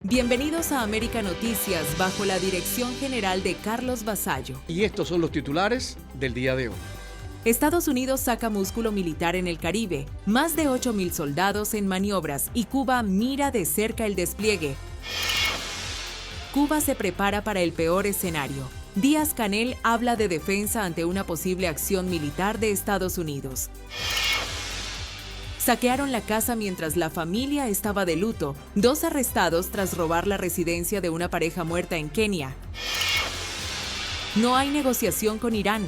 Bienvenidos a América Noticias, bajo la dirección general de Carlos Vasallo. Y estos son los titulares del día de hoy. Estados Unidos saca músculo militar en el Caribe, más de 8.000 soldados en maniobras y Cuba mira de cerca el despliegue. Cuba se prepara para el peor escenario. Díaz-Canel habla de defensa ante una posible acción militar de Estados Unidos. Saquearon la casa mientras la familia estaba de luto. 2 arrestados tras robar la residencia de una pareja muerta en Kenia. No hay negociación con Irán.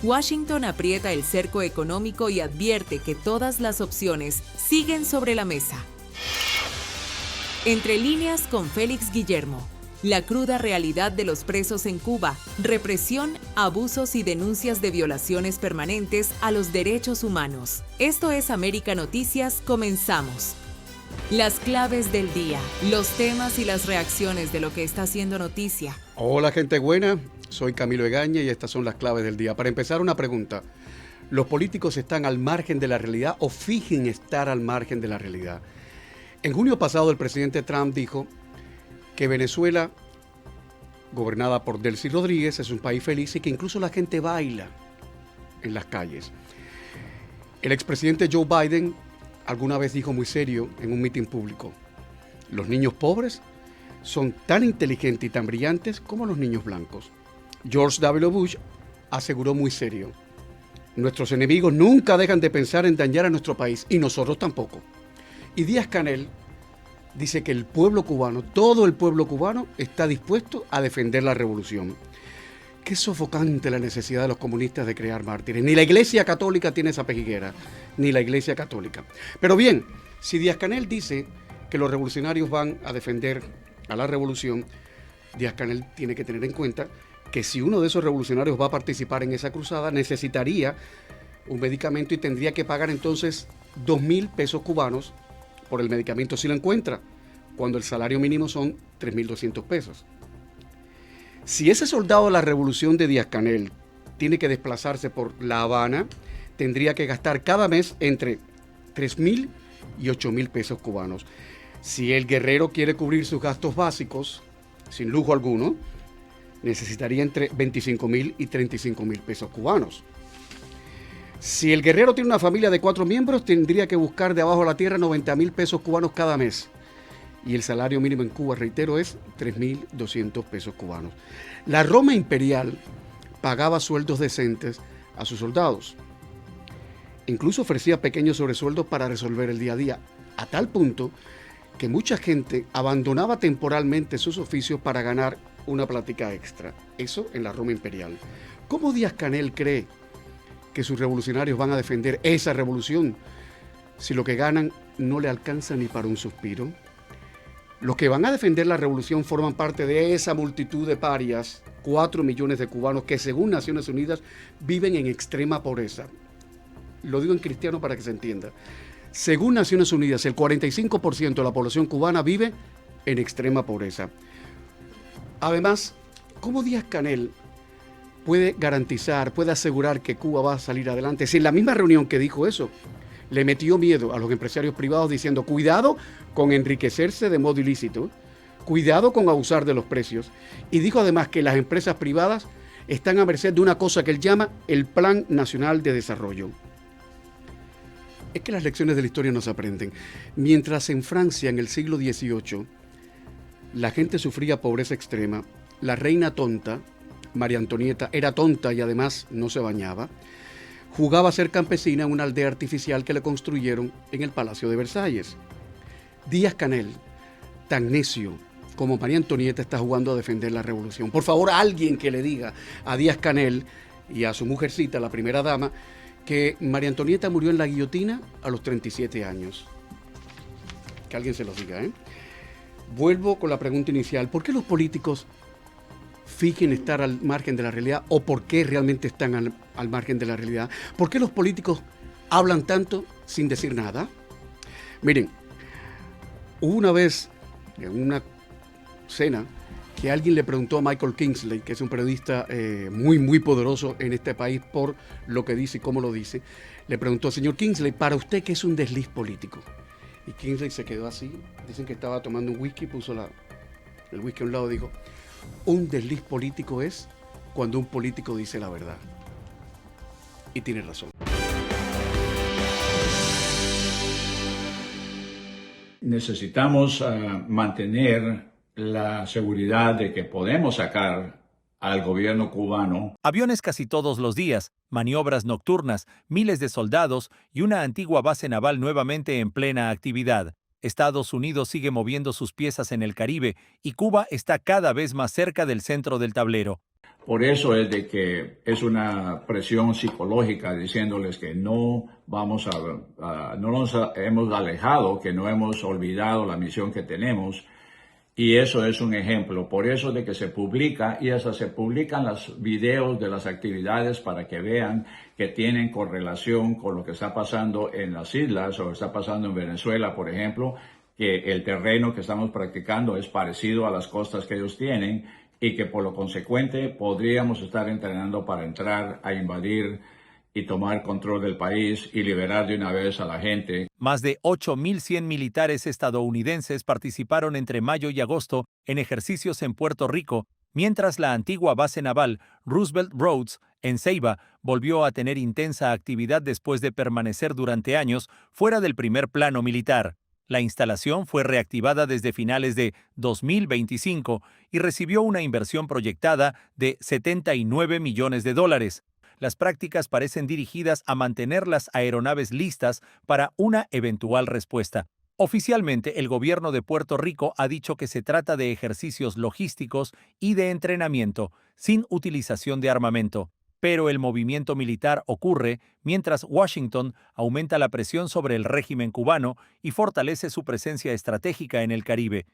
Washington aprieta el cerco económico y advierte que todas las opciones siguen sobre la mesa. Entre líneas con Félix Guillermo. La cruda realidad de los presos en Cuba, represión, abusos y denuncias de violaciones permanentes a los derechos humanos. Esto es América Noticias, comenzamos. Las claves del día, los temas y las reacciones de lo que está haciendo noticia. Hola gente buena, soy Camilo Egaña y estas son las claves del día. Para empezar, una pregunta. ¿Los políticos están al margen de la realidad o fingen estar al margen de la realidad? En junio pasado el presidente Trump dijo que Venezuela, gobernada por Delcy Rodríguez, es un país feliz y que incluso la gente baila en las calles. El expresidente Joe Biden alguna vez dijo muy serio en un mitin público: los niños pobres son tan inteligentes y tan brillantes como los niños blancos. George W. Bush aseguró muy serio: nuestros enemigos nunca dejan de pensar en dañar a nuestro país y nosotros tampoco. Y Díaz-Canel dice que el pueblo cubano, todo el pueblo cubano, está dispuesto a defender la revolución. Qué sofocante la necesidad de los comunistas de crear mártires. Ni la Iglesia Católica tiene esa pejiguera, ni la Iglesia Católica. Pero bien, si Díaz-Canel dice que los revolucionarios van a defender a la revolución, Díaz-Canel tiene que tener en cuenta que si uno de esos revolucionarios va a participar en esa cruzada, necesitaría un medicamento y tendría que pagar entonces 2.000 pesos cubanos por el medicamento si lo encuentra, cuando el salario mínimo son 3.200 pesos. Si ese soldado de la revolución de Díaz-Canel tiene que desplazarse por La Habana, tendría que gastar cada mes entre 3.000 y 8.000 pesos cubanos. Si el guerrero quiere cubrir sus gastos básicos, sin lujo alguno, necesitaría entre 25.000 y 35.000 pesos cubanos. Si el guerrero tiene una familia de 4 miembros, tendría que buscar de abajo de la tierra 90.000 pesos cubanos cada mes. Y el salario mínimo en Cuba, reitero, es 3.200 pesos cubanos. La Roma imperial pagaba sueldos decentes a sus soldados. Incluso ofrecía pequeños sobresueldos para resolver el día a día, a tal punto que mucha gente abandonaba temporalmente sus oficios para ganar una plática extra. Eso en la Roma imperial. ¿Cómo Díaz-Canel cree que sus revolucionarios van a defender esa revolución si lo que ganan no le alcanza ni para un suspiro? Los que van a defender la revolución forman parte de esa multitud de parias, 4 millones de cubanos que según Naciones Unidas viven en extrema pobreza. Lo digo en cristiano para que se entienda. Según Naciones Unidas, el 45% de la población cubana vive en extrema pobreza. Además, ¿cómo Díaz-Canel puede garantizar, puede asegurar que Cuba va a salir adelante? Si en la misma reunión que dijo eso, le metió miedo a los empresarios privados diciendo: cuidado con enriquecerse de modo ilícito, cuidado con abusar de los precios. Y dijo además que las empresas privadas están a merced de una cosa que él llama el Plan Nacional de Desarrollo. Es que las lecciones de la historia no se aprenden. Mientras en Francia, en el siglo XVIII, la gente sufría pobreza extrema, la reina tonta, María Antonieta, era tonta y además no se bañaba, jugaba a ser campesina en una aldea artificial que le construyeron en el Palacio de Versalles. Díaz-Canel, tan necio como María Antonieta, está jugando a defender la revolución. Por favor, alguien que le diga a Díaz-Canel y a su mujercita, la primera dama, que María Antonieta murió en la guillotina a los 37 años. Que alguien se los diga, ¿eh? Vuelvo con la pregunta inicial: ¿por qué los políticos fingen estar al margen de la realidad o por qué realmente están al margen de la realidad? ¿Por qué los políticos hablan tanto sin decir nada? Miren, hubo una vez en una cena que alguien le preguntó a Michael Kingsley, que es un periodista muy poderoso en este país por lo que dice y cómo lo dice, le preguntó: señor Kingsley, ¿para usted qué es un desliz político? Y Kingsley se quedó así, dicen que estaba tomando un whisky, puso el whisky a un lado, dijo, un desliz político es cuando un político dice la verdad. Y tiene razón. Necesitamos mantener la seguridad de que podemos sacar al gobierno cubano. Aviones casi todos los días, maniobras nocturnas, miles de soldados y una antigua base naval nuevamente en plena actividad. Estados Unidos sigue moviendo sus piezas en el Caribe y Cuba está cada vez más cerca del centro del tablero. Por eso es de que es una presión psicológica diciéndoles que no vamos no nos hemos alejado, que no hemos olvidado la misión que tenemos. Y eso es un ejemplo. Por eso de que se publica y hasta se publican los videos de las actividades para que vean que tienen correlación con lo que está pasando en las islas o está pasando en Venezuela, por ejemplo, que el terreno que estamos practicando es parecido a las costas que ellos tienen y que por lo consecuente podríamos estar entrenando para entrar a invadir y tomar control del país y liberar de una vez a la gente. Más de 8.100 militares estadounidenses participaron entre mayo y agosto en ejercicios en Puerto Rico, mientras la antigua base naval Roosevelt Roads, en Ceiba, volvió a tener intensa actividad después de permanecer durante años fuera del primer plano militar. La instalación fue reactivada desde finales de 2025 y recibió una inversión proyectada de $79 millones. Las prácticas parecen dirigidas a mantener las aeronaves listas para una eventual respuesta. Oficialmente, el gobierno de Puerto Rico ha dicho que se trata de ejercicios logísticos y de entrenamiento, sin utilización de armamento. Pero el movimiento militar ocurre mientras Washington aumenta la presión sobre el régimen cubano y fortalece su presencia estratégica en el Caribe.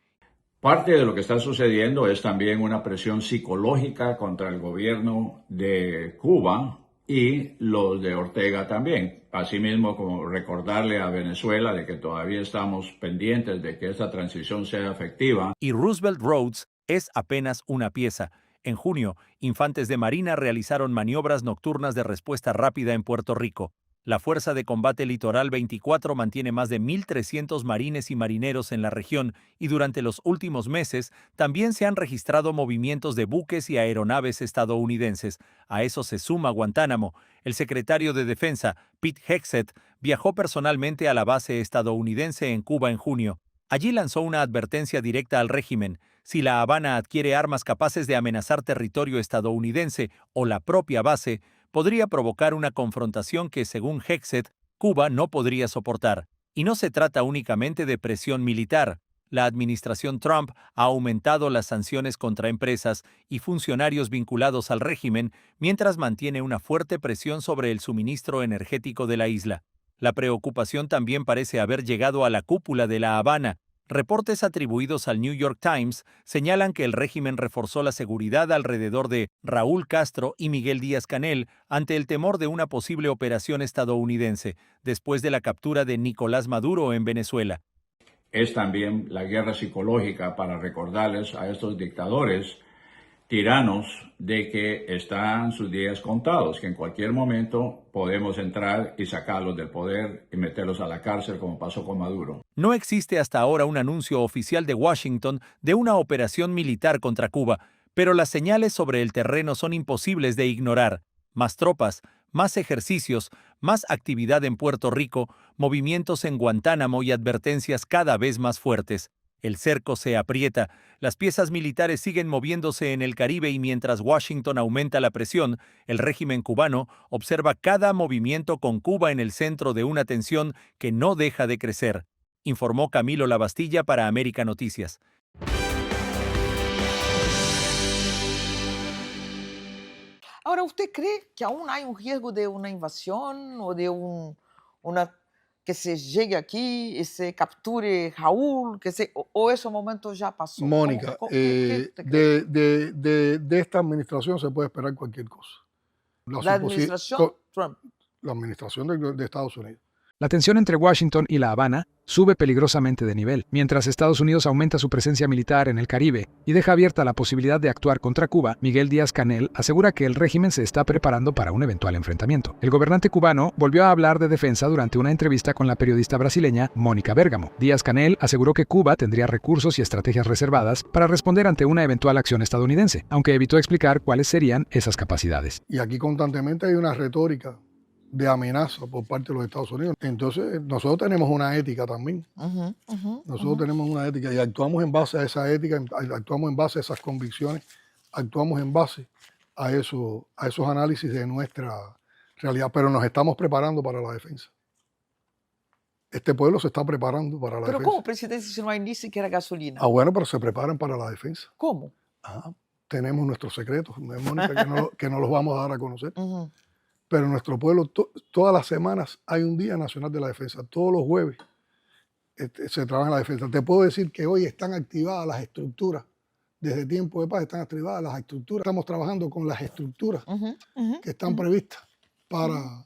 Parte de lo que está sucediendo es también una presión psicológica contra el gobierno de Cuba y los de Ortega también. Asimismo, como recordarle a Venezuela de que todavía estamos pendientes de que esta transición sea efectiva. Y Roosevelt Roads es apenas una pieza. En junio, infantes de Marina realizaron maniobras nocturnas de respuesta rápida en Puerto Rico. La Fuerza de Combate Litoral 24 mantiene más de 1.300 marines y marineros en la región y durante los últimos meses también se han registrado movimientos de buques y aeronaves estadounidenses. A eso se suma Guantánamo. El secretario de Defensa, Pete Hegseth, viajó personalmente a la base estadounidense en Cuba en junio. Allí lanzó una advertencia directa al régimen. Si La Habana adquiere armas capaces de amenazar territorio estadounidense o la propia base, podría provocar una confrontación que, según Hegseth, Cuba no podría soportar. Y no se trata únicamente de presión militar. La administración Trump ha aumentado las sanciones contra empresas y funcionarios vinculados al régimen, mientras mantiene una fuerte presión sobre el suministro energético de la isla. La preocupación también parece haber llegado a la cúpula de La Habana. Reportes atribuidos al New York Times señalan que el régimen reforzó la seguridad alrededor de Raúl Castro y Miguel Díaz-Canel ante el temor de una posible operación estadounidense, después de la captura de Nicolás Maduro en Venezuela. Es también la guerra psicológica para recordarles a estos dictadores tiranos de que están sus días contados, que en cualquier momento podemos entrar y sacarlos del poder y meterlos a la cárcel como pasó con Maduro. No existe hasta ahora un anuncio oficial de Washington de una operación militar contra Cuba, pero las señales sobre el terreno son imposibles de ignorar. Más tropas, más ejercicios, más actividad en Puerto Rico, movimientos en Guantánamo y advertencias cada vez más fuertes. El cerco se aprieta, las piezas militares siguen moviéndose en el Caribe y mientras Washington aumenta la presión, el régimen cubano observa cada movimiento con Cuba en el centro de una tensión que no deja de crecer, informó Camilo Lavastilla para América Noticias. Ahora, ¿usted cree que aún hay un riesgo de una invasión o de una que se llegue aquí y se capture Raúl, o ese momento ya pasó? Mónica, ¿Qué usted cree? de esta administración se puede esperar cualquier cosa. La administración Trump. La administración de Estados Unidos. La tensión entre Washington y La Habana sube peligrosamente de nivel, mientras Estados Unidos aumenta su presencia militar en el Caribe y deja abierta la posibilidad de actuar contra Cuba. Miguel Díaz-Canel asegura que el régimen se está preparando para un eventual enfrentamiento. El gobernante cubano volvió a hablar de defensa durante una entrevista con la periodista brasileña Mónica Bérgamo. Díaz-Canel aseguró que Cuba tendría recursos y estrategias reservadas para responder ante una eventual acción estadounidense, aunque evitó explicar cuáles serían esas capacidades. Y aquí constantemente hay una retórica de amenaza por parte de los Estados Unidos. Entonces, nosotros tenemos una ética también. Nosotros tenemos una ética y actuamos en base a esa ética, actuamos en base a esas convicciones, actuamos en base a esos análisis de nuestra realidad, pero nos estamos preparando para la defensa. Este pueblo se está preparando para la Pero defensa. ¿cómo, presidente, si no hay ni siquiera gasolina? Ah, bueno, pero se preparan para la defensa. ¿Cómo? Tenemos nuestros secretos, Mónica, que no los vamos a dar a conocer. Pero en nuestro pueblo, todas las semanas hay un Día Nacional de la Defensa. Todos los jueves se trabaja en la defensa. Te puedo decir que hoy están activadas las estructuras. Desde tiempo de paz están activadas las estructuras. Estamos trabajando con las estructuras que están previstas para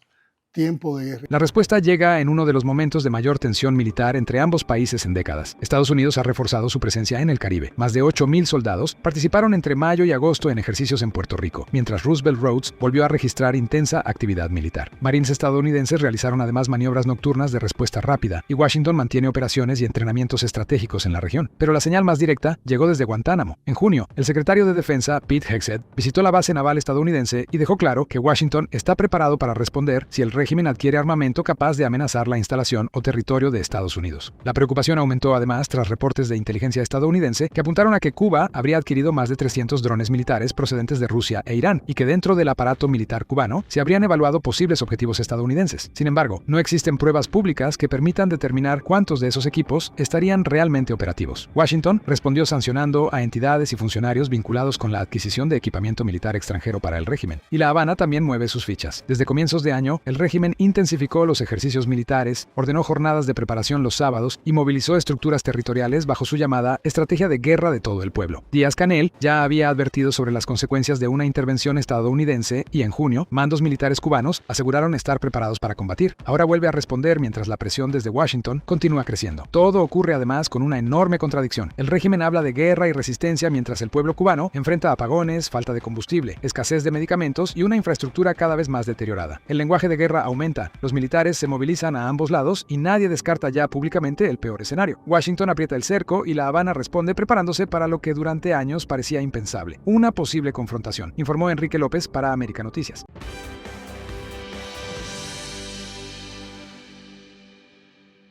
tiempo de guerra. La respuesta llega en uno de los momentos de mayor tensión militar entre ambos países en décadas. Estados Unidos ha reforzado su presencia en el Caribe. Más de 8,000 soldados participaron entre mayo y agosto en ejercicios en Puerto Rico, mientras Roosevelt Roads volvió a registrar intensa actividad militar. Marines estadounidenses realizaron además maniobras nocturnas de respuesta rápida, y Washington mantiene operaciones y entrenamientos estratégicos en la región. Pero la señal más directa llegó desde Guantánamo. En junio, el secretario de Defensa, Pete Hegseth, visitó la base naval estadounidense y dejó claro que Washington está preparado para responder si el régimen adquiere armamento capaz de amenazar la instalación o territorio de Estados Unidos. La preocupación aumentó además tras reportes de inteligencia estadounidense que apuntaron a que Cuba habría adquirido más de 300 drones militares procedentes de Rusia e Irán y que dentro del aparato militar cubano se habrían evaluado posibles objetivos estadounidenses. Sin embargo, no existen pruebas públicas que permitan determinar cuántos de esos equipos estarían realmente operativos. Washington respondió sancionando a entidades y funcionarios vinculados con la adquisición de equipamiento militar extranjero para el régimen. Y La Habana también mueve sus fichas. Desde comienzos de año, el régimen intensificó los ejercicios militares, ordenó jornadas de preparación los sábados y movilizó estructuras territoriales bajo su llamada estrategia de guerra de todo el pueblo. Díaz-Canel ya había advertido sobre las consecuencias de una intervención estadounidense y en junio, mandos militares cubanos aseguraron estar preparados para combatir. Ahora vuelve a responder mientras la presión desde Washington continúa creciendo. Todo ocurre además con una enorme contradicción. El régimen habla de guerra y resistencia mientras el pueblo cubano enfrenta apagones, falta de combustible, escasez de medicamentos y una infraestructura cada vez más deteriorada. El lenguaje de guerra aumenta, los militares se movilizan a ambos lados y nadie descarta ya públicamente el peor escenario. Washington aprieta el cerco y La Habana responde preparándose para lo que durante años parecía impensable, una posible confrontación, informó Enrique López para América Noticias.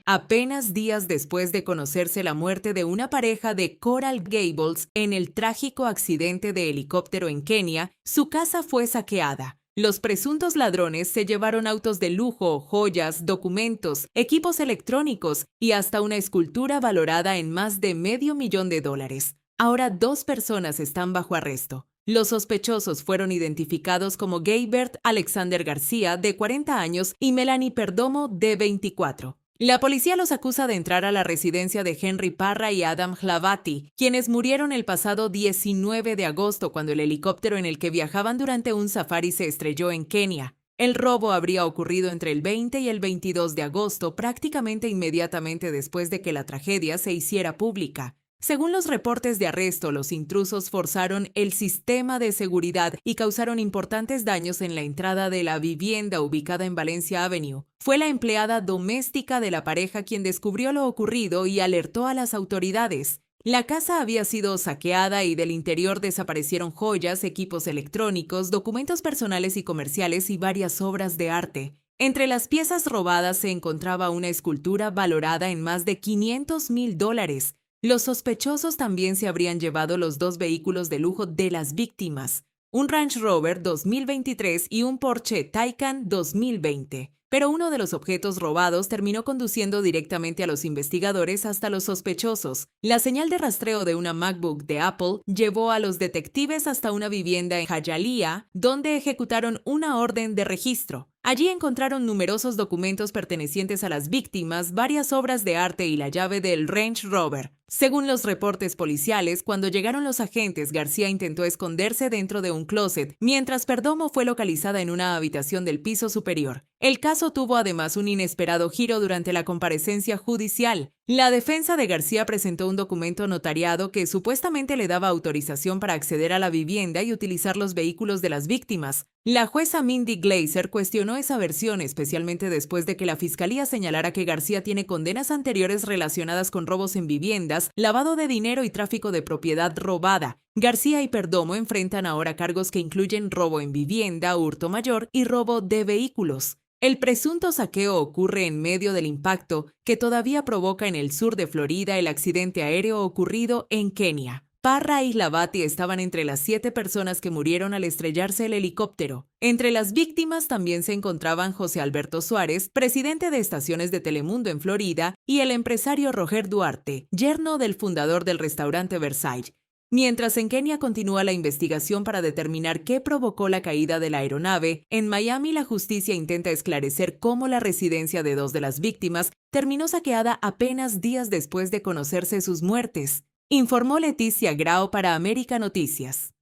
Apenas días después de conocerse la muerte de una pareja de Coral Gables en el trágico accidente de helicóptero en Kenia, su casa fue saqueada. Los presuntos ladrones se llevaron autos de lujo, joyas, documentos, equipos electrónicos y hasta una escultura valorada en más de $500,000. Ahora 2 personas están bajo arresto. Los sospechosos fueron identificados como Gaybert Alexander García, de 40 años, y Melanie Perdomo, de 24. La policía los acusa de entrar a la residencia de Henry Parra y Adam Hlavati, quienes murieron el pasado 19 de agosto cuando el helicóptero en el que viajaban durante un safari se estrelló en Kenia. El robo habría ocurrido entre el 20 y el 22 de agosto, prácticamente inmediatamente después de que la tragedia se hiciera pública. Según los reportes de arresto, los intrusos forzaron el sistema de seguridad y causaron importantes daños en la entrada de la vivienda ubicada en Valencia Avenue. Fue la empleada doméstica de la pareja quien descubrió lo ocurrido y alertó a las autoridades. La casa había sido saqueada y del interior desaparecieron joyas, equipos electrónicos, documentos personales y comerciales y varias obras de arte. Entre las piezas robadas se encontraba una escultura valorada en más de $500,000. Los sospechosos también se habrían llevado los 2 vehículos de lujo de las víctimas, un Range Rover 2023 y un Porsche Taycan 2020. Pero uno de los objetos robados terminó conduciendo directamente a los investigadores hasta los sospechosos. La señal de rastreo de una MacBook de Apple llevó a los detectives hasta una vivienda en Hialeah, donde ejecutaron una orden de registro. Allí encontraron numerosos documentos pertenecientes a las víctimas, varias obras de arte y la llave del Range Rover. Según los reportes policiales, cuando llegaron los agentes, García intentó esconderse dentro de un closet, mientras Perdomo fue localizada en una habitación del piso superior. El caso tuvo además un inesperado giro durante la comparecencia judicial. La defensa de García presentó un documento notariado que supuestamente le daba autorización para acceder a la vivienda y utilizar los vehículos de las víctimas. La jueza Mindy Glazer cuestionó esa versión, especialmente después de que la fiscalía señalara que García tiene condenas anteriores relacionadas con robos en viviendas, lavado de dinero y tráfico de propiedad robada. García y Perdomo enfrentan ahora cargos que incluyen robo en vivienda, hurto mayor y robo de vehículos. El presunto saqueo ocurre en medio del impacto que todavía provoca en el sur de Florida el accidente aéreo ocurrido en Kenia. Parra y Lavati estaban entre las 7 personas que murieron al estrellarse el helicóptero. Entre las víctimas también se encontraban José Alberto Suárez, presidente de Estaciones de Telemundo en Florida, y el empresario Roger Duarte, yerno del fundador del restaurante Versailles. Mientras en Kenia continúa la investigación para determinar qué provocó la caída de la aeronave, en Miami la justicia intenta esclarecer cómo la residencia de 2 de las víctimas terminó saqueada apenas días después de conocerse sus muertes. Informó Leticia Grau para América Noticias.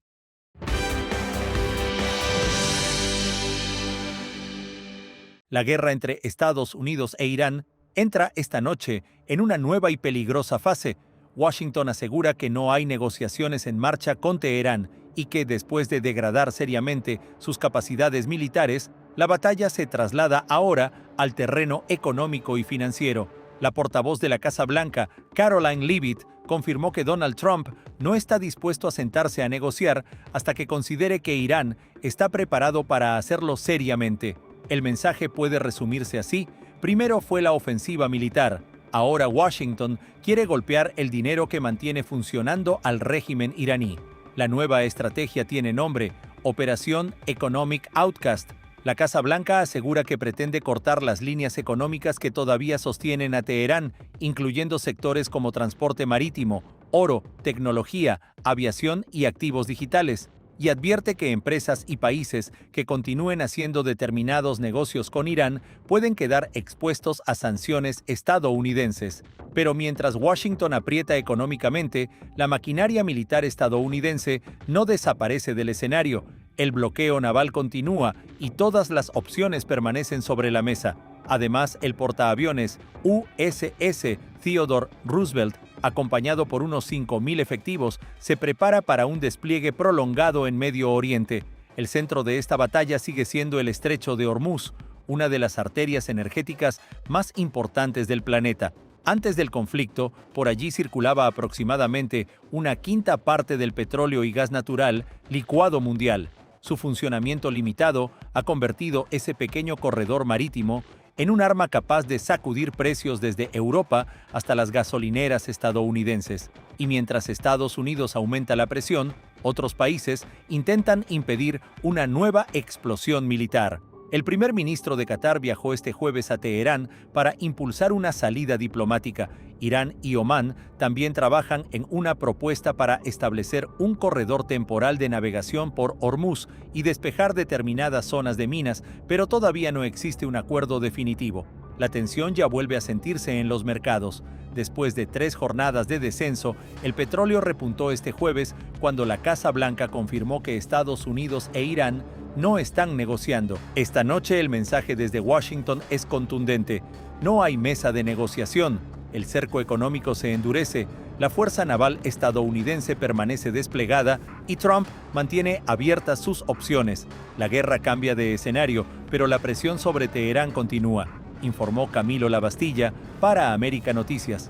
La guerra entre Estados Unidos e Irán entra esta noche en una nueva y peligrosa fase. Washington asegura que no hay negociaciones en marcha con Teherán y que después de degradar seriamente sus capacidades militares, la batalla se traslada ahora al terreno económico y financiero. La portavoz de la Casa Blanca, Caroline Leavitt, confirmó que Donald Trump no está dispuesto a sentarse a negociar hasta que considere que Irán está preparado para hacerlo seriamente. El mensaje puede resumirse así: primero fue la ofensiva militar. Ahora Washington quiere golpear el dinero que mantiene funcionando al régimen iraní. La nueva estrategia tiene nombre: Operación Economic Outcast. La Casa Blanca asegura que pretende cortar las líneas económicas que todavía sostienen a Teherán, incluyendo sectores como transporte marítimo, oro, tecnología, aviación y activos digitales, y advierte que empresas y países que continúen haciendo determinados negocios con Irán pueden quedar expuestos a sanciones estadounidenses. Pero mientras Washington aprieta económicamente, la maquinaria militar estadounidense no desaparece del escenario. El bloqueo naval continúa y todas las opciones permanecen sobre la mesa. Además, el portaaviones USS Theodore Roosevelt, acompañado por unos 5.000 efectivos, se prepara para un despliegue prolongado en Medio Oriente. El centro de esta batalla sigue siendo el Estrecho de Hormuz, una de las arterias energéticas más importantes del planeta. Antes del conflicto, por allí circulaba aproximadamente una quinta parte del petróleo y gas natural licuado mundial. Su funcionamiento limitado ha convertido ese pequeño corredor marítimo en un arma capaz de sacudir precios desde Europa hasta las gasolineras estadounidenses. Y mientras Estados Unidos aumenta la presión, otros países intentan impedir una nueva explosión militar. El primer ministro de Qatar viajó este jueves a Teherán para impulsar una salida diplomática. Irán y Omán también trabajan en una propuesta para establecer un corredor temporal de navegación por Hormuz y despejar determinadas zonas de minas, pero todavía no existe un acuerdo definitivo. La tensión ya vuelve a sentirse en los mercados. Después de 3 jornadas de descenso, el petróleo repuntó este jueves cuando la Casa Blanca confirmó que Estados Unidos e Irán no están negociando. Esta noche el mensaje desde Washington es contundente: no hay mesa de negociación. El cerco económico se endurece, la fuerza naval estadounidense permanece desplegada y Trump mantiene abiertas sus opciones. La guerra cambia de escenario, pero la presión sobre Teherán continúa, informó Camilo Lavastilla para América Noticias.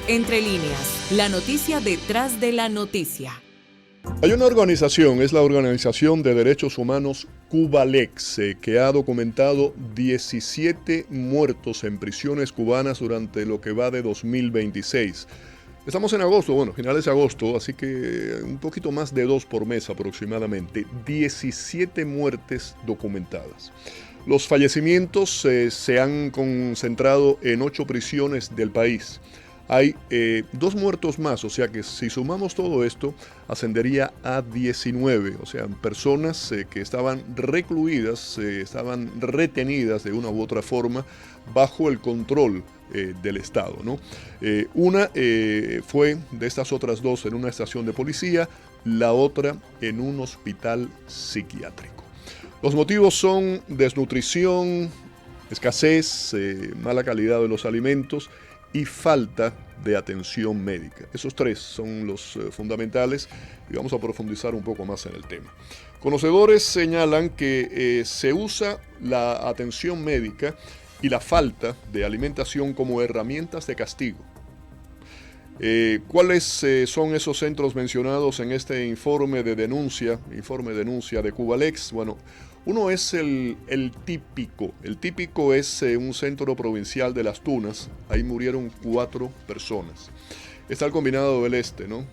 Entre líneas, la noticia detrás de la noticia. Hay una organización, es la Organización de Derechos Humanos Cubalex, que ha documentado 17 muertos en prisiones cubanas durante lo que va de 2026. Estamos en agosto, finales de agosto, así que un poquito más de 2 por mes aproximadamente. 17 muertes documentadas. Los fallecimientos se han concentrado en 8 prisiones del país. hay 2 muertos más, o sea que si sumamos todo esto, ascendería a 19, o sea, personas que estaban recluidas, estaban retenidas de una u otra forma bajo el control del Estado, ¿no? Una fue de estas otras 2 en una estación de policía, la otra en un hospital psiquiátrico. Los motivos son desnutrición, escasez, mala calidad de los alimentos y falta de atención médica. Esos 3 son los fundamentales y vamos a profundizar un poco más en el tema. Conocedores señalan que se usa la atención médica y la falta de alimentación como herramientas de castigo. ¿Cuáles son esos centros mencionados en este informe de denuncia de Cubalex? Bueno, uno es el típico. El típico es un centro provincial de Las Tunas. Ahí murieron 4 personas. Está el Combinado del Este, ¿no?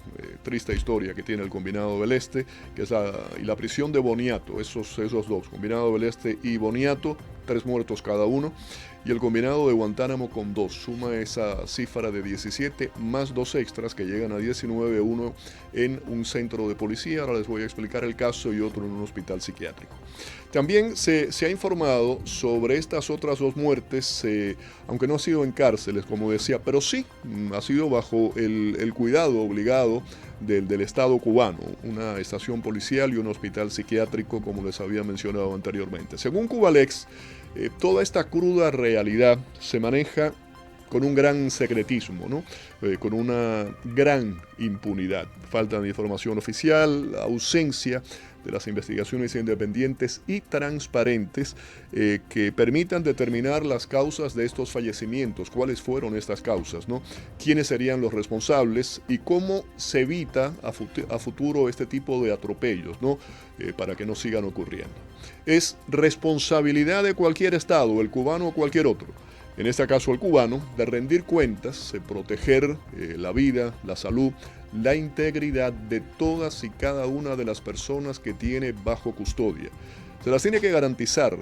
Triste historia que tiene el Combinado del Este, que es la prisión de Boniato, esos 2, Combinado del Este y Boniato, 3 muertos cada uno. Y el Combinado de Guantánamo con 2, suma esa cifra de 17 más 2 extras que llegan a 19, uno en un centro de policía, ahora les voy a explicar el caso, y otro en un hospital psiquiátrico. También se ha informado sobre estas otras 2 muertes, aunque no ha sido en cárceles, como decía, pero sí ha sido bajo el cuidado obligado del Estado cubano, una estación policial y un hospital psiquiátrico, como les había mencionado anteriormente. Según Cubalex, toda esta cruda realidad se maneja con un gran secretismo, ¿no? Con una gran impunidad. Falta de información oficial, ausencia de las investigaciones independientes y transparentes que permitan determinar las causas de estos fallecimientos, cuáles fueron estas causas, ¿no? Quiénes serían los responsables y cómo se evita a futuro este tipo de atropellos, ¿no? Para que no sigan ocurriendo. Es responsabilidad de cualquier Estado, el cubano o cualquier otro, en este caso el cubano, de rendir cuentas, proteger la vida, la salud, la integridad de todas y cada una de las personas que tiene bajo custodia. Se las tiene que garantizar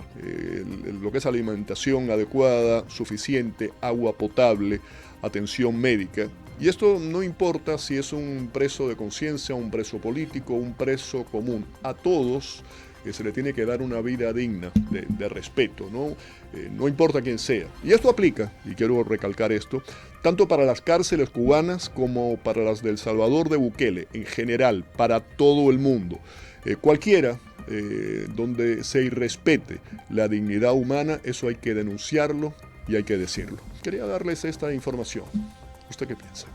lo que es alimentación adecuada, suficiente, agua potable, atención médica. Y esto no importa si es un preso de conciencia, un preso político, un preso común. A todos se le tiene que dar una vida digna, de respeto, ¿no? No importa quién sea. Y esto aplica, y quiero recalcar esto, tanto para las cárceles cubanas como para las de El Salvador de Bukele, en general, para todo el mundo. Cualquiera donde se irrespete la dignidad humana, eso hay que denunciarlo y hay que decirlo. Quería darles esta información. ¿Usted qué piensa?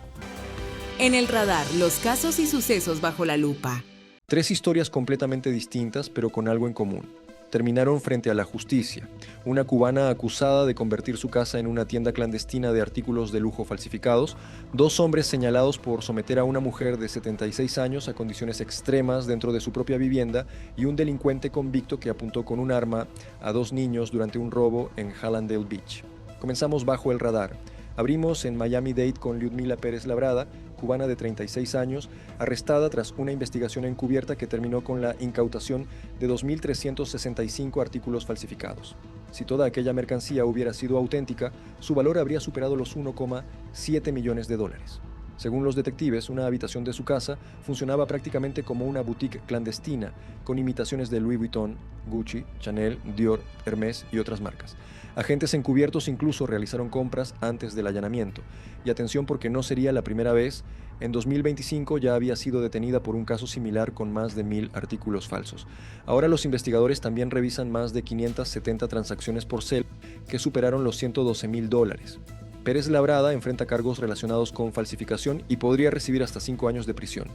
En el radar, los casos y sucesos bajo la lupa. 3 historias completamente distintas, pero con algo en común. Terminaron frente a la justicia. Una cubana acusada de convertir su casa en una tienda clandestina de artículos de lujo falsificados, 2 hombres señalados por someter a una mujer de 76 años a condiciones extremas dentro de su propia vivienda y un delincuente convicto que apuntó con un arma a 2 niños durante un robo en Hallandale Beach. Comenzamos bajo el radar. Abrimos en Miami-Dade con Lyudmila Pérez Labrada, cubana de 36 años, arrestada tras una investigación encubierta que terminó con la incautación de 2.365 artículos falsificados. Si toda aquella mercancía hubiera sido auténtica, su valor habría superado los 1,7 millones de dólares. Según los detectives, una habitación de su casa funcionaba prácticamente como una boutique clandestina, con imitaciones de Louis Vuitton, Gucci, Chanel, Dior, Hermès y otras marcas. Agentes encubiertos incluso realizaron compras antes del allanamiento. Y atención, porque no sería la primera vez. En 2025 ya había sido detenida por un caso similar con más de 1.000 artículos falsos. Ahora los investigadores también revisan más de 570 transacciones por cel que superaron los $112.000. Pérez Labrada enfrenta cargos relacionados con falsificación y podría recibir hasta 5 años de prisión.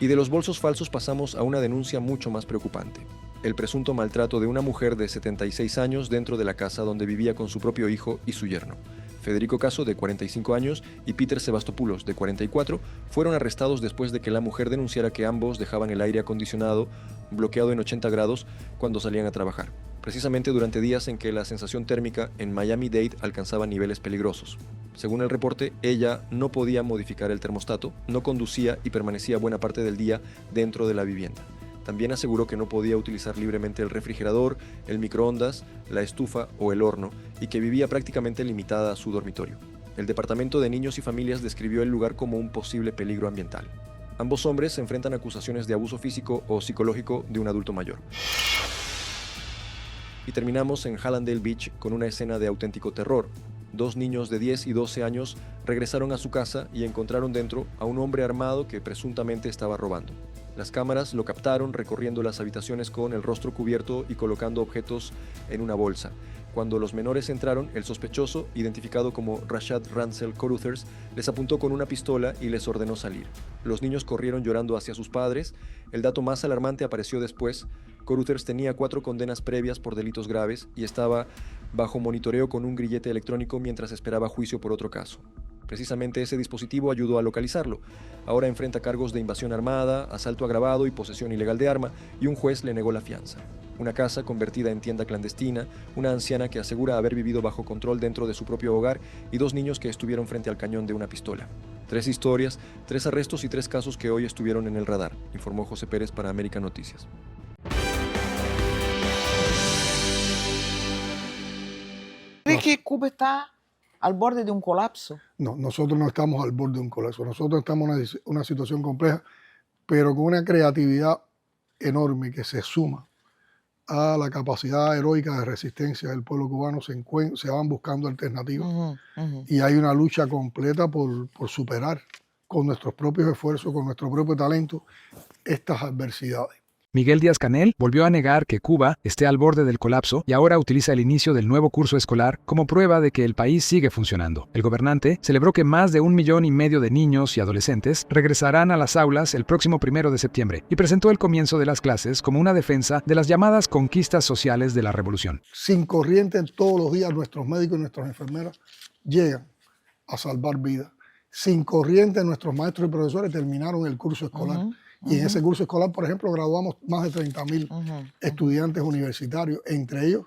Y de los bolsos falsos pasamos a una denuncia mucho más preocupante. El presunto maltrato de una mujer de 76 años dentro de la casa donde vivía con su propio hijo y su yerno. Federico Caso, de 45 años, y Peter Sebastopoulos, de 44, fueron arrestados después de que la mujer denunciara que ambos dejaban el aire acondicionado bloqueado en 80 grados cuando salían a trabajar, precisamente durante días en que la sensación térmica en Miami-Dade alcanzaba niveles peligrosos. Según el reporte, ella no podía modificar el termostato, no conducía y permanecía buena parte del día dentro de la vivienda. También aseguró que no podía utilizar libremente el refrigerador, el microondas, la estufa o el horno y que vivía prácticamente limitada a su dormitorio. el Departamento de Niños y Familias describió el lugar como un posible peligro ambiental. Ambos hombres se enfrentan a acusaciones de abuso físico o psicológico de un adulto mayor. Y terminamos en Hallandale Beach con una escena de auténtico terror. 2 niños de 10 y 12 años regresaron a su casa y encontraron dentro a un hombre armado que presuntamente estaba robando. Las cámaras lo captaron recorriendo las habitaciones con el rostro cubierto y colocando objetos en una bolsa. Cuando los menores entraron, el sospechoso, identificado como Rashad Ransel Caruthers, les apuntó con una pistola y les ordenó salir. Los niños corrieron llorando hacia sus padres. El dato más alarmante apareció después. Caruthers tenía 4 condenas previas por delitos graves y estaba bajo monitoreo con un grillete electrónico mientras esperaba juicio por otro caso. Precisamente ese dispositivo ayudó a localizarlo. Ahora enfrenta cargos de invasión armada, asalto agravado y posesión ilegal de arma, y un juez le negó la fianza. Una casa convertida en tienda clandestina, una anciana que asegura haber vivido bajo control dentro de su propio hogar y 2 niños que estuvieron frente al cañón de una pistola. 3 historias, 3 arrestos y 3 casos que hoy estuvieron en el radar, informó José Pérez para América Noticias. ¿Cree que Cuba está al borde de un colapso? No, nosotros no estamos al borde de un colapso. Nosotros estamos en una situación compleja, pero con una creatividad enorme que se suma a la capacidad heroica de resistencia del pueblo cubano. Se van buscando alternativas y hay una lucha completa por superar con nuestros propios esfuerzos, con nuestro propio talento, estas adversidades. Miguel Díaz-Canel volvió a negar que Cuba esté al borde del colapso y ahora utiliza el inicio del nuevo curso escolar como prueba de que el país sigue funcionando. El gobernante celebró que más de 1,5 millones de niños y adolescentes regresarán a las aulas el próximo 1 de septiembre y presentó el comienzo de las clases como una defensa de las llamadas conquistas sociales de la revolución. Sin corriente, todos los días nuestros médicos y nuestras enfermeras llegan a salvar vidas. Sin corriente, nuestros maestros y profesores terminaron el curso escolar. Y en ese curso escolar, por ejemplo, graduamos más de 30,000 estudiantes universitarios, entre ellos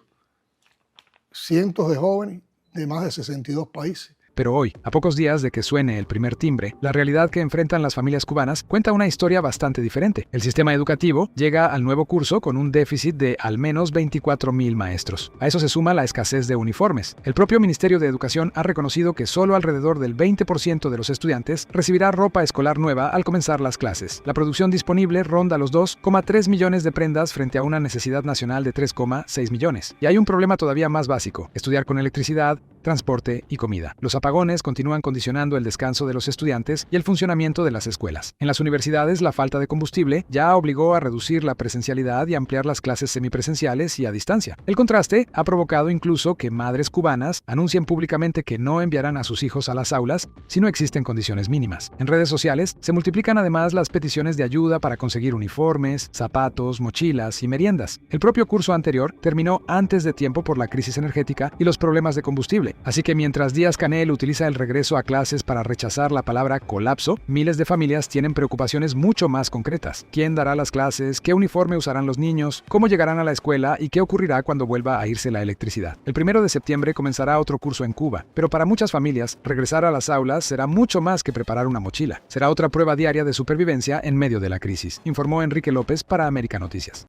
cientos de jóvenes de más de 62 países. Pero hoy, a pocos días de que suene el primer timbre, la realidad que enfrentan las familias cubanas cuenta una historia bastante diferente. El sistema educativo llega al nuevo curso con un déficit de al menos 24,000 maestros. A eso se suma la escasez de uniformes. El propio Ministerio de Educación ha reconocido que solo alrededor del 20% de los estudiantes recibirá ropa escolar nueva al comenzar las clases. La producción disponible ronda los 2,3 millones de prendas frente a una necesidad nacional de 3,6 millones. Y hay un problema todavía más básico: estudiar con electricidad, transporte y comida. Los apagones continúan condicionando el descanso de los estudiantes y el funcionamiento de las escuelas. En las universidades, la falta de combustible ya obligó a reducir la presencialidad y ampliar las clases semipresenciales y a distancia. El contraste ha provocado incluso que madres cubanas anuncien públicamente que no enviarán a sus hijos a las aulas si no existen condiciones mínimas. En redes sociales se multiplican además las peticiones de ayuda para conseguir uniformes, zapatos, mochilas y meriendas. El propio curso anterior terminó antes de tiempo por la crisis energética y los problemas de combustible. Así que mientras Díaz-Canel utiliza el regreso a clases para rechazar la palabra colapso, miles de familias tienen preocupaciones mucho más concretas. ¿Quién dará las clases? ¿Qué uniforme usarán los niños? ¿Cómo llegarán a la escuela? ¿Y qué ocurrirá cuando vuelva a irse la electricidad? El 1 de septiembre comenzará otro curso en Cuba, pero para muchas familias, regresar a las aulas será mucho más que preparar una mochila. Será otra prueba diaria de supervivencia en medio de la crisis, informó Enrique López para América Noticias.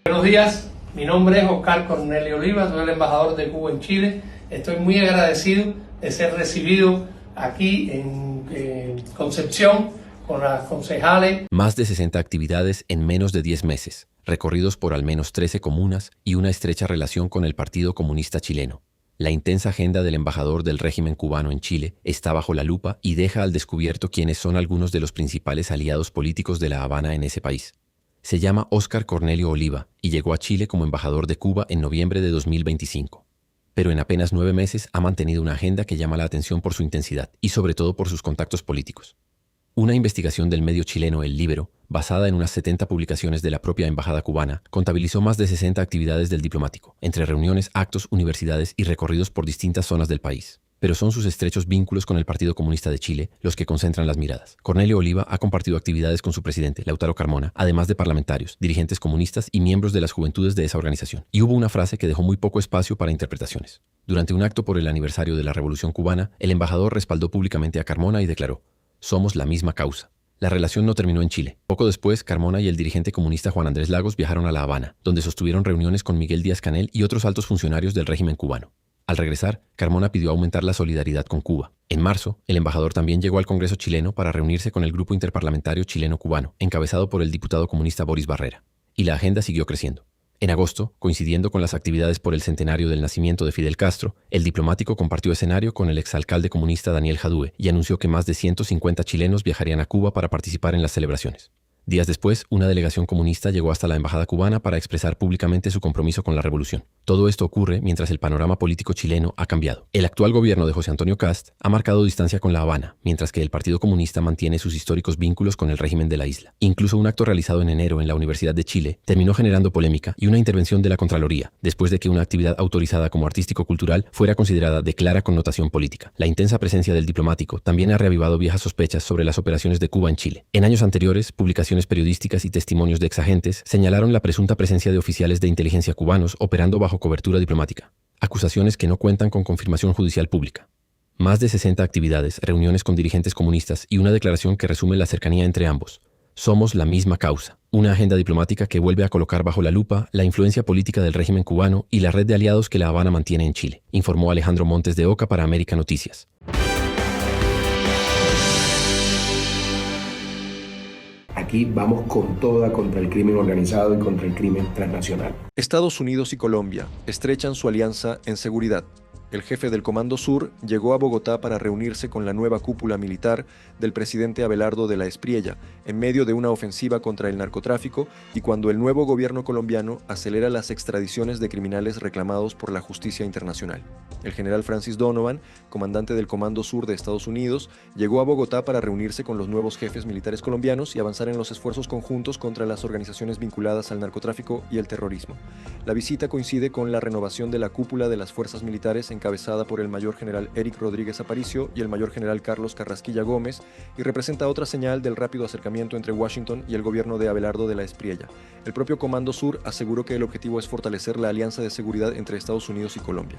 Buenos días, mi nombre es Oscar Cornelio Oliva, soy el embajador de Cuba en Chile. Estoy muy agradecido de ser recibido aquí en Concepción con las concejales. Más de 60 actividades en menos de 10 meses, recorridos por al menos 13 comunas y una estrecha relación con el Partido Comunista Chileno. La intensa agenda del embajador del régimen cubano en Chile está bajo la lupa y deja al descubierto quiénes son algunos de los principales aliados políticos de La Habana en ese país. Se llama Óscar Cornelio Oliva y llegó a Chile como embajador de Cuba en noviembre de 2025. Pero en apenas 9 meses ha mantenido una agenda que llama la atención por su intensidad y sobre todo por sus contactos políticos. Una investigación del medio chileno El Líbero, basada en unas 70 publicaciones de la propia embajada cubana, contabilizó más de 60 actividades del diplomático, entre reuniones, actos, universidades y recorridos por distintas zonas del país. Pero son sus estrechos vínculos con el Partido Comunista de Chile los que concentran las miradas. Cornelio Oliva ha compartido actividades con su presidente, Lautaro Carmona, además de parlamentarios, dirigentes comunistas y miembros de las juventudes de esa organización. Y hubo una frase que dejó muy poco espacio para interpretaciones. Durante un acto por el aniversario de la Revolución Cubana, el embajador respaldó públicamente a Carmona y declaró: «Somos la misma causa, La relación no terminó en Chile. Poco después, Carmona y el dirigente comunista Juan Andrés Lagos viajaron a La Habana, donde sostuvieron reuniones con Miguel Díaz-Canel y otros altos funcionarios del régimen cubano. Al regresar, Carmona pidió aumentar la solidaridad con Cuba. En marzo, el embajador también llegó al Congreso chileno para reunirse con el Grupo Interparlamentario Chileno-Cubano, encabezado por el diputado comunista Boris Barrera. Y la agenda siguió creciendo. En agosto, coincidiendo con las actividades por el centenario del nacimiento de Fidel Castro, el diplomático compartió escenario con el exalcalde comunista Daniel Jadue y anunció que más de 150 chilenos viajarían a Cuba para participar en las celebraciones. Días después, una delegación comunista llegó hasta la embajada cubana para expresar públicamente su compromiso con la revolución. Todo esto ocurre mientras el panorama político chileno ha cambiado. El actual gobierno de José Antonio Kast ha marcado distancia con La Habana, mientras que el Partido Comunista mantiene sus históricos vínculos con el régimen de la isla. Incluso un acto realizado en enero en la Universidad de Chile terminó generando polémica y una intervención de la Contraloría, después de que una actividad autorizada como artístico-cultural fuera considerada de clara connotación política. La intensa presencia del diplomático también ha reavivado viejas sospechas sobre las operaciones de Cuba en Chile. En años anteriores, publicaciones periodísticas y testimonios de exagentes señalaron la presunta presencia de oficiales de inteligencia cubanos operando bajo cobertura diplomática. Acusaciones que no cuentan con confirmación judicial pública. Más de 60 actividades, reuniones con dirigentes comunistas y una declaración que resume la cercanía entre ambos. Somos la misma causa. Una agenda diplomática que vuelve a colocar bajo la lupa la influencia política del régimen cubano y la red de aliados que La Habana mantiene en Chile, informó Alejandro Montes de Oca para América Noticias. Aquí vamos con toda contra el crimen organizado y contra el crimen transnacional. Estados Unidos y Colombia estrechan su alianza en seguridad. El jefe del Comando Sur llegó a Bogotá para reunirse con la nueva cúpula militar del presidente Abelardo de la Espriella en medio de una ofensiva contra el narcotráfico y cuando el nuevo gobierno colombiano acelera las extradiciones de criminales reclamados por la justicia internacional. El general Francis Donovan, comandante del Comando Sur de Estados Unidos, llegó a Bogotá para reunirse con los nuevos jefes militares colombianos y avanzar en los esfuerzos conjuntos contra las organizaciones vinculadas al narcotráfico y el terrorismo. La visita coincide con la renovación de la cúpula de las fuerzas militares encabezada por el mayor general Eric Rodríguez Aparicio y el mayor general Carlos Carrasquilla Gómez, y representa otra señal del rápido acercamiento entre Washington y el gobierno de Abelardo de la Espriella. El propio Comando Sur aseguró que el objetivo es fortalecer la alianza de seguridad entre Estados Unidos y Colombia.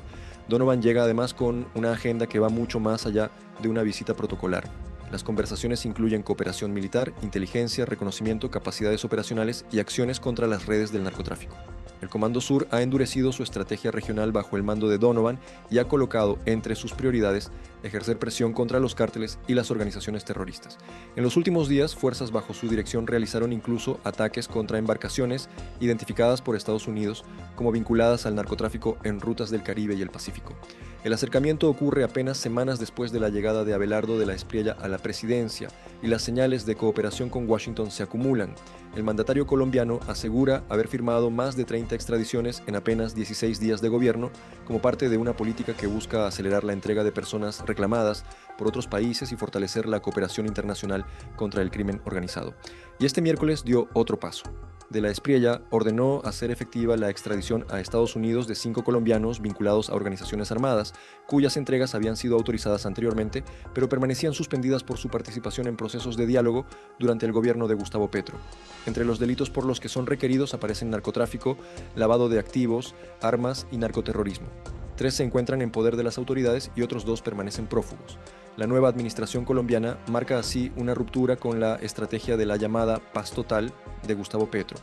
Donovan llega además con una agenda que va mucho más allá de una visita protocolar. Las conversaciones incluyen cooperación militar, inteligencia, reconocimiento, capacidades operacionales y acciones contra las redes del narcotráfico. El Comando Sur ha endurecido su estrategia regional bajo el mando de Donovan y ha colocado entre sus prioridades ejercer presión contra los cárteles y las organizaciones terroristas. En los últimos días, fuerzas bajo su dirección realizaron incluso ataques contra embarcaciones identificadas por Estados Unidos como vinculadas al narcotráfico en rutas del Caribe y el Pacífico. El acercamiento ocurre apenas semanas después de la llegada de Abelardo de la Espriella a la presidencia y las señales de cooperación con Washington se acumulan. El mandatario colombiano asegura haber firmado más de 30 extradiciones en apenas 16 días de gobierno como parte de una política que busca acelerar la entrega de personas reclamadas por otros países y fortalecer la cooperación internacional contra el crimen organizado. Y este miércoles dio otro paso. De la Espriella ordenó hacer efectiva la extradición a Estados Unidos de 5 colombianos vinculados a organizaciones armadas, cuyas entregas habían sido autorizadas anteriormente, pero permanecían suspendidas por su participación en procesos de diálogo durante el gobierno de Gustavo Petro. Entre los delitos por los que son requeridos aparecen narcotráfico, lavado de activos, armas y narcoterrorismo. 3 se encuentran en poder de las autoridades y otros 2 permanecen prófugos. La nueva administración colombiana marca así una ruptura con la estrategia de la llamada paz total de Gustavo Petro.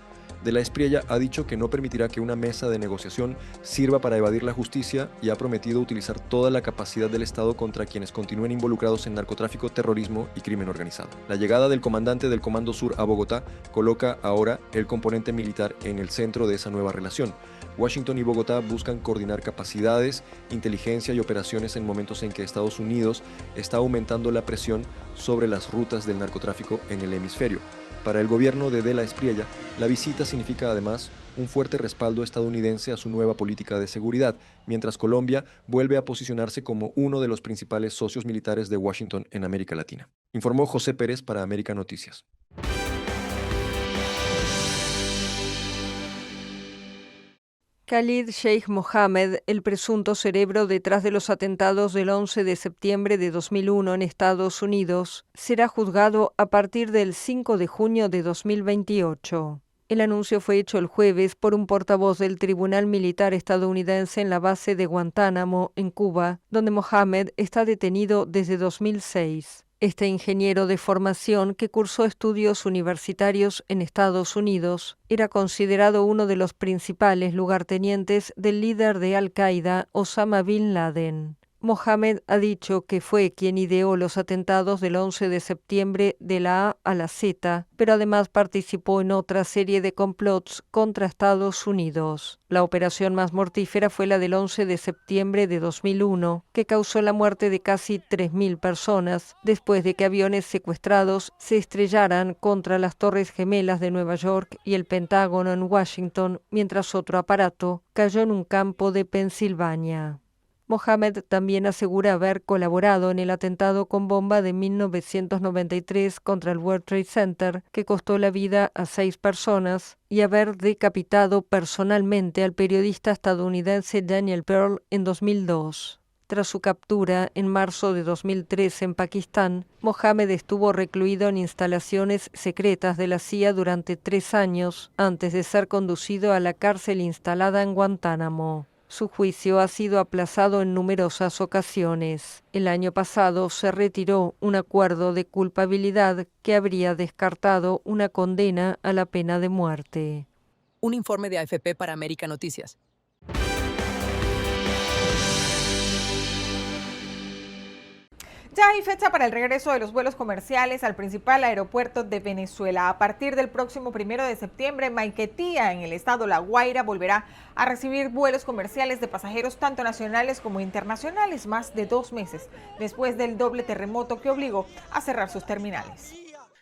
De la Espriella ha dicho que no permitirá que una mesa de negociación sirva para evadir la justicia y ha prometido utilizar toda la capacidad del Estado contra quienes continúen involucrados en narcotráfico, terrorismo y crimen organizado. La llegada del comandante del Comando Sur a Bogotá coloca ahora el componente militar en el centro de esa nueva relación. Washington y Bogotá buscan coordinar capacidades, inteligencia y operaciones en momentos en que Estados Unidos está aumentando la presión sobre las rutas del narcotráfico en el hemisferio. Para el gobierno de la Espriella, la visita significa además un fuerte respaldo estadounidense a su nueva política de seguridad, mientras Colombia vuelve a posicionarse como uno de los principales socios militares de Washington en América Latina. Informó José Pérez para América Noticias. Khalid Sheikh Mohammed, el presunto cerebro detrás de los atentados del 11 de septiembre de 2001 en Estados Unidos, será juzgado a partir del 5 de junio de 2028. El anuncio fue hecho el jueves por un portavoz del Tribunal Militar estadounidense en la base de Guantánamo, en Cuba, donde Mohammed está detenido desde 2006. Este ingeniero de formación, que cursó estudios universitarios en Estados Unidos, era considerado uno de los principales lugartenientes del líder de Al-Qaeda, Osama Bin Laden. Mohammed ha dicho que fue quien ideó los atentados del 11 de septiembre de la A a la Z, pero además participó en otra serie de complots contra Estados Unidos. La operación más mortífera fue la del 11 de septiembre de 2001, que causó la muerte de casi 3.000 personas, después de que aviones secuestrados se estrellaran contra las Torres Gemelas de Nueva York y el Pentágono en Washington, mientras otro aparato cayó en un campo de Pensilvania. Mohammed también asegura haber colaborado en el atentado con bomba de 1993 contra el World Trade Center, que costó la vida a 6 personas, y haber decapitado personalmente al periodista estadounidense Daniel Pearl en 2002. Tras su captura en marzo de 2003 en Pakistán, Mohammed estuvo recluido en instalaciones secretas de la CIA durante 3 años, antes de ser conducido a la cárcel instalada en Guantánamo. Su juicio ha sido aplazado en numerosas ocasiones. El año pasado se retiró un acuerdo de culpabilidad que habría descartado una condena a la pena de muerte. Un informe de AFP para América Noticias. Ya hay fecha para el regreso de los vuelos comerciales al principal aeropuerto de Venezuela. A partir del próximo 1 de septiembre, Maiquetía, en el estado La Guaira, volverá a recibir vuelos comerciales de pasajeros tanto nacionales como internacionales, más de 2 meses después del doble terremoto que obligó a cerrar sus terminales.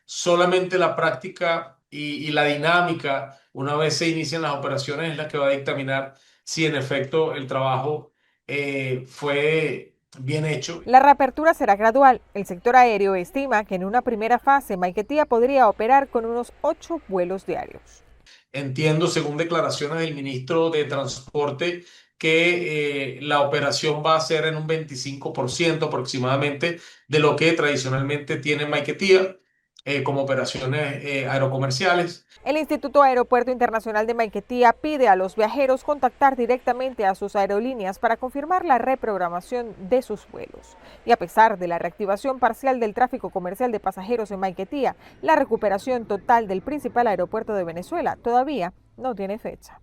Solamente la práctica y la dinámica, una vez se inician las operaciones, es la que va a dictaminar si en efecto el trabajo fue bien hecho. La reapertura será gradual. El sector aéreo estima que en una primera fase Maiquetía podría operar con unos 8 vuelos diarios. Entiendo, según declaraciones del ministro de Transporte, que la operación va a ser en un 25% aproximadamente de lo que tradicionalmente tiene Maiquetía como operaciones aerocomerciales. El Instituto Aeropuerto Internacional de Maiquetía pide a los viajeros contactar directamente a sus aerolíneas para confirmar la reprogramación de sus vuelos. Y a pesar de la reactivación parcial del tráfico comercial de pasajeros en Maiquetía, la recuperación total del principal aeropuerto de Venezuela todavía no tiene fecha.